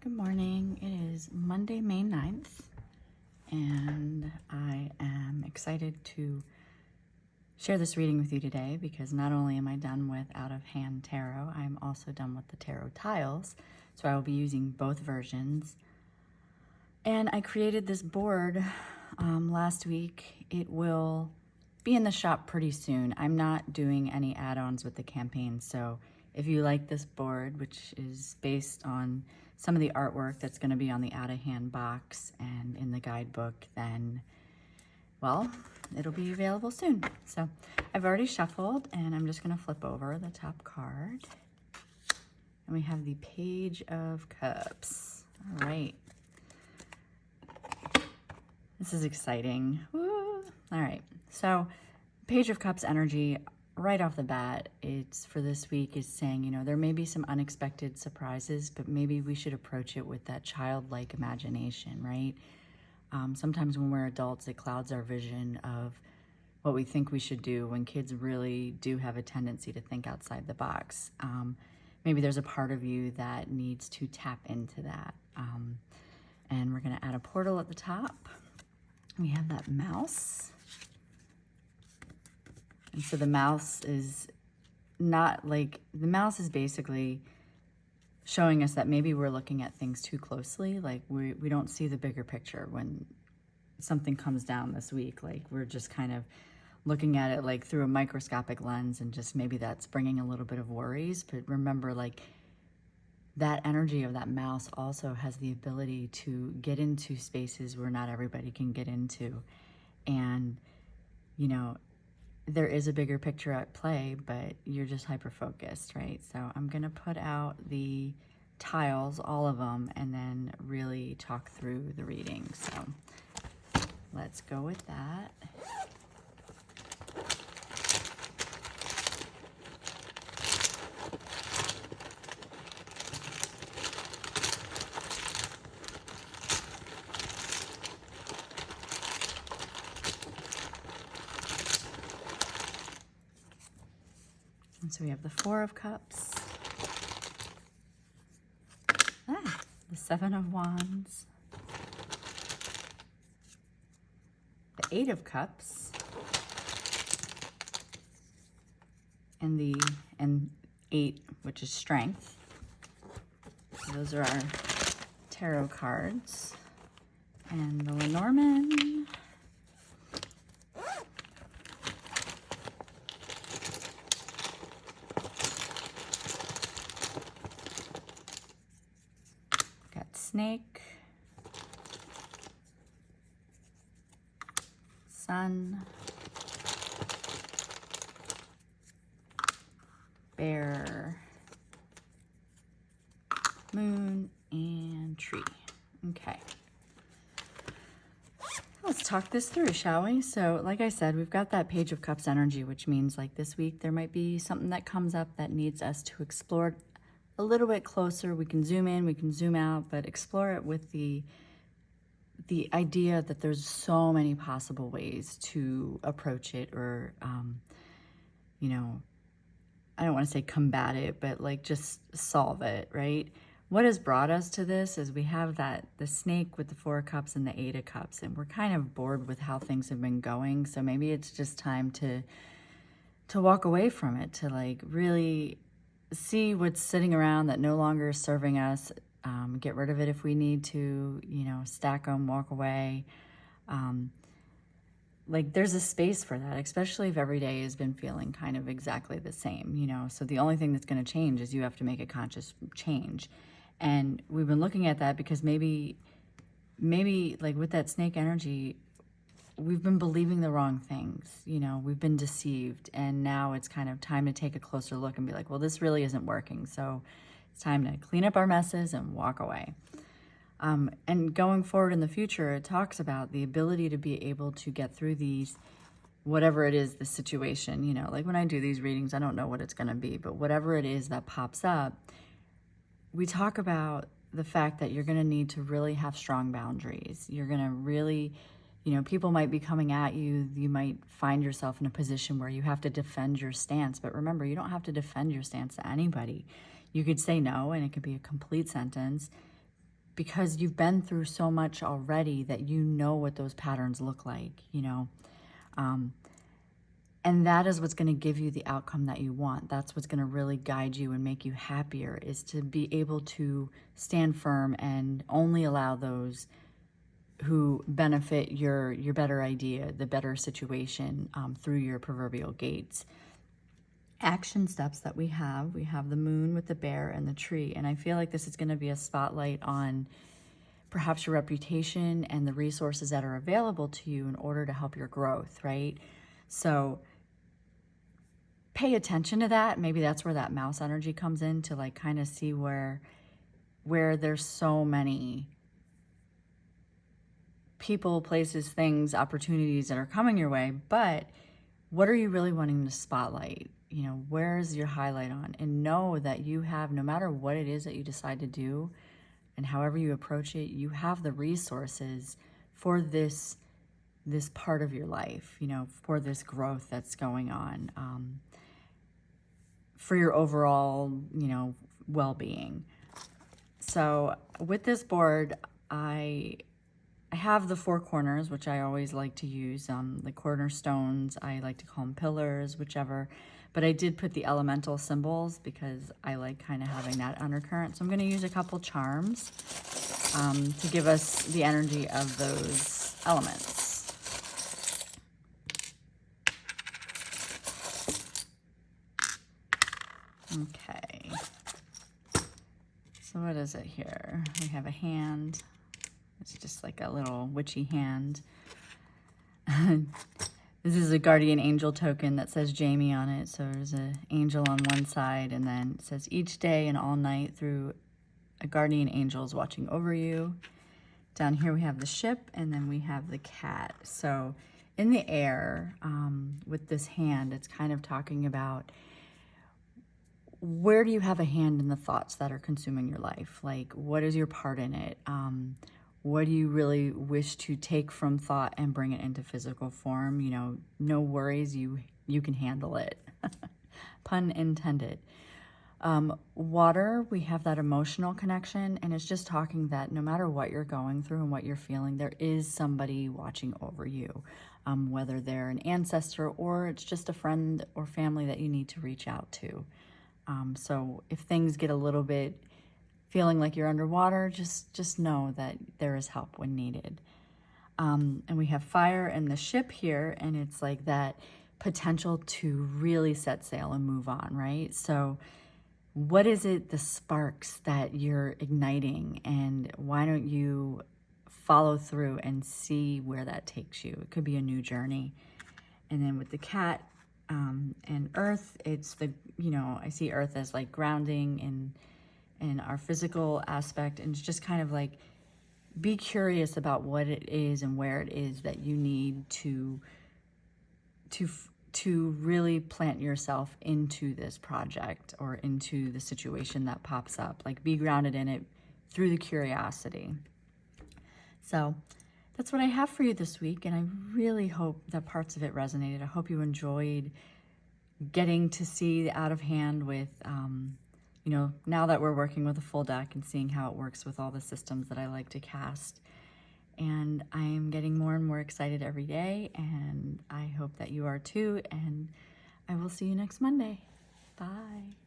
Good morning. It is Monday, May 9th, and I am excited to share this reading with you today because not only am I done with Out of Hand Tarot, I'm also done with the tarot tiles. So I will be using both versions. And I created this board last week. It will be in the shop pretty soon. I'm not doing any add-ons with the campaign, so if you like this board, which is based on some of the artwork that's going to be on the Out of Hand box and in the guidebook, then, well, it'll be available soon. So I've already shuffled, and I'm just going to flip over the top card. And we have the Page of Cups. All right. This is exciting. Woo. All right. So Page of Cups energy, right off the bat, it's for this week is saying, you know, there may be some unexpected surprises, but maybe we should approach it with that childlike imagination, right? Sometimes when we're adults, it clouds our vision of what we think we should do when kids really do have a tendency to think outside the box. Maybe there's a part of you that needs to tap into that. And we're going to add a portal at the top. We have that mouse. And so the mouse is not like, the mouse is basically showing us that maybe we're looking at things too closely. Like we don't see the bigger picture when something comes down this week. Like we're just kind of looking at it like through a microscopic lens, and just maybe that's bringing a little bit of worries. But remember, like that energy of that mouse also has the ability to get into spaces where not everybody can get into. And, you know, there is a bigger picture at play, but you're just hyper-focused, right? So I'm gonna put out the tiles, all of them, and then really talk through the reading. So let's go with that. And so we have the Four of Cups, the Seven of Wands, the Eight of Cups, and the Eight, which is Strength. Those are our tarot cards. And the Lenormand. Snake, Sun, Bear, Moon, and Tree. Okay. Let's talk this through, shall we? So, like I said, we've got that Page of Cups energy, which means like this week there might be something that comes up that needs us to explore a little bit closer. We can zoom in, we can zoom out, but explore it with the idea that there's so many possible ways to approach it, or, you know, I don't want to say combat it, but like just solve it, right? What has brought us to this is we have the Snake with the Four of Cups and the Eight of Cups, and we're kind of bored with how things have been going. So maybe it's just time to walk away from it, to like really see what's sitting around that no longer is serving us, get rid of it if we need to, you know, stack them, walk away. Like there's a space for that, especially if every day has been feeling kind of exactly the same, you know. So the only thing that's going to change is you have to make a conscious change. And we've been looking at that because maybe like with that Snake energy, we've been believing the wrong things, you know, we've been deceived, and now it's kind of time to take a closer look and be like, well, this really isn't working. So it's time to clean up our messes and walk away. And going forward in the future, it talks about the ability to be able to get through these, whatever it is, the situation, you know, like when I do these readings, I don't know what it's going to be, but whatever it is that pops up, we talk about the fact that you're going to need to really have strong boundaries. You're going to really, you know, people might be coming at you. You might find yourself in a position where you have to defend your stance. But remember, you don't have to defend your stance to anybody. You could say no, and it could be a complete sentence. because you've been through so much already that you know what those patterns look like, you know. And that is what's going to give you the outcome that you want. That's what's going to really guide you and make you happier, is to be able to stand firm and only allow those who benefit your better idea, the better situation, through your proverbial gates. Action steps that we have the moon with the bear and the tree. And I feel like this is going to be a spotlight on perhaps your reputation and the resources that are available to you in order to help your growth, right? So pay attention to that. Maybe that's where that mouse energy comes in, to like kind of see where there's so many people, places, things, opportunities that are coming your way, but what are you really wanting to spotlight? You know, where's your highlight on? And know that you have, no matter what it is that you decide to do and however you approach it, you have the resources for this part of your life, you know, for this growth that's going on, for your overall, you know, well-being. So with this board, I have the 4 corners, which I always like to use, the cornerstones. I like to call them pillars, whichever. But I did put the elemental symbols because I like kind of having that undercurrent. So I'm going to use a couple charms to give us the energy of those elements. Okay. So what is it here? We have a hand. It's just like a little witchy hand. This is a guardian angel token that says Jamie on it. So there's an angel on one side, and then it says each day and all night through a guardian angel is watching over you. Down here we have the ship, and then we have the cat. So in the air, with this hand, it's kind of talking about, where do you have a hand in the thoughts that are consuming your life? Like, what is your part in it? What do you really wish to take from thought and bring it into physical form? You know, no worries, you can handle it. Pun intended. Water, we have that emotional connection, and it's just talking that no matter what you're going through and what you're feeling, there is somebody watching over you, whether they're an ancestor or it's just a friend or family that you need to reach out to. So if things get a little bit feeling like you're underwater, just know that there is help when needed. And we have fire and the ship here, and it's like that potential to really set sail and move on, right? So what is it, the sparks that you're igniting, and why don't you follow through and see where that takes you? It could be a new journey. And then with the cat and earth, it's the, you know, I see earth as like grounding and our physical aspect, and it's just kind of like, be curious about what it is and where it is that you need to really plant yourself into this project or into the situation that pops up. Like, be grounded in it through the curiosity. So that's what I have for you this week, and I really hope that parts of it resonated. I hope you enjoyed getting to see the out of hand with, you know, now that we're working with a full deck and seeing how it works with all the systems that I like to cast. And I'm getting more and more excited every day, and I hope that you are too, and I will see you next Monday. Bye.